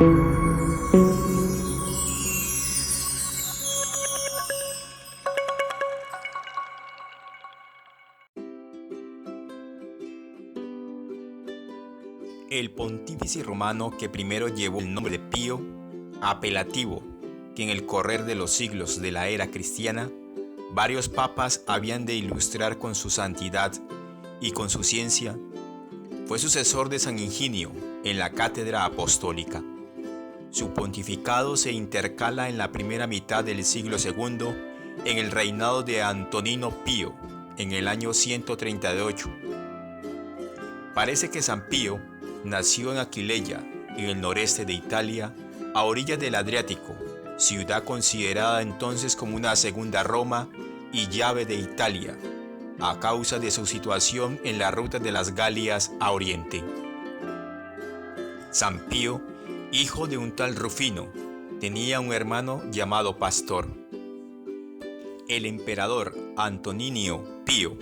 El pontífice romano que primero llevó el nombre de Pío, apelativo que en el correr de los siglos de la era cristiana, varios papas habían de ilustrar con su santidad y con su ciencia, fue sucesor de San Higinio en la cátedra apostólica. Su pontificado se intercala en la primera mitad del siglo II en el reinado de Antonino Pío, en el año 138. Parece que San Pío nació en Aquileia, en el noreste de Italia, a orillas del Adriático, ciudad considerada entonces como una segunda Roma y llave de Italia, a causa de su situación en la ruta de las Galias a oriente. San Pío, hijo de un tal Rufino, tenía un hermano llamado Pastor. El emperador Antoninio Pío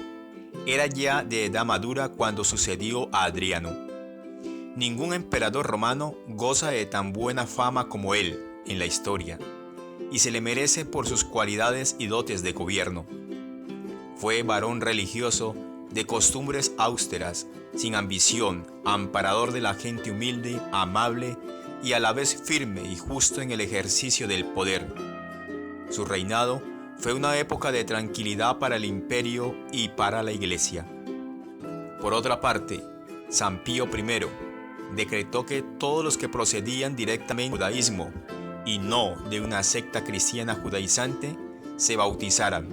era ya de edad madura cuando sucedió a Adriano. Ningún emperador romano goza de tan buena fama como él en la historia, y se le merece por sus cualidades y dotes de gobierno. Fue varón religioso, de costumbres austeras, sin ambición, amparador de la gente humilde, amable y a la vez firme y justo en el ejercicio del poder. Su reinado fue una época de tranquilidad para el imperio y para la Iglesia. Por otra parte, San Pío I decretó que todos los que procedían directamente del judaísmo y no de una secta cristiana judaizante se bautizaran.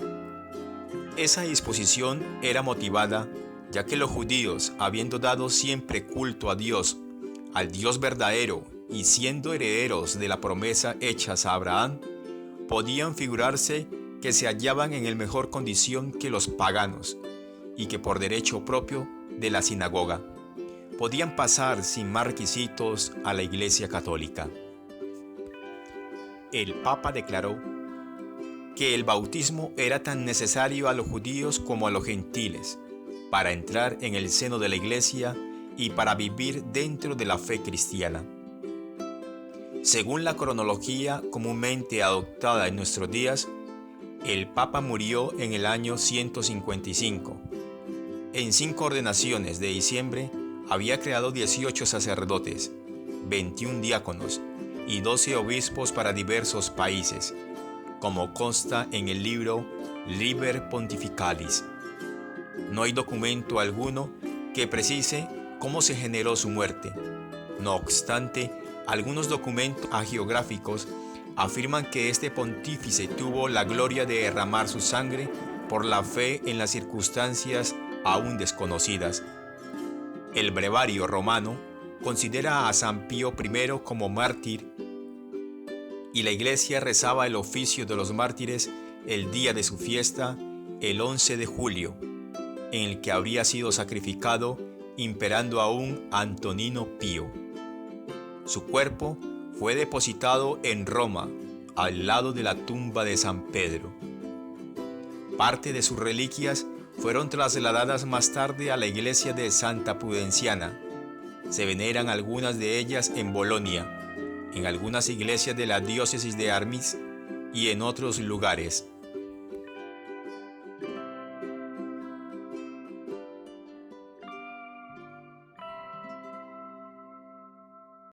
Esa disposición era motivada ya que los judíos, habiendo dado siempre culto a Dios, al Dios verdadero y siendo herederos de la promesa hechas a Abraham, podían figurarse que se hallaban en mejor condición que los paganos y que por derecho propio de la sinagoga podían pasar sin más requisitos a la Iglesia Católica. El Papa declaró que el bautismo era tan necesario a los judíos como a los gentiles para entrar en el seno de la Iglesia y para vivir dentro de la fe cristiana. Según la cronología comúnmente adoptada en nuestros días, el Papa murió en el año 155. En 5 ordenaciones de diciembre había creado 18 sacerdotes, 21 diáconos y 12 obispos para diversos países, como consta en el libro Liber Pontificalis. No hay documento alguno que precise cómo se generó su muerte. No obstante, algunos documentos hagiográficos afirman que este pontífice tuvo la gloria de derramar su sangre por la fe en las circunstancias aún desconocidas. El brevario romano considera a San Pío I como mártir y la Iglesia rezaba el oficio de los mártires el día de su fiesta, el 11 de julio, en el que habría sido sacrificado, imperando aún Antonino Pío. Su cuerpo fue depositado en Roma, al lado de la tumba de San Pedro. Parte de sus reliquias fueron trasladadas más tarde a la iglesia de Santa Pudenciana. Se veneran algunas de ellas en Bolonia, en algunas iglesias de la diócesis de Armis y en otros lugares.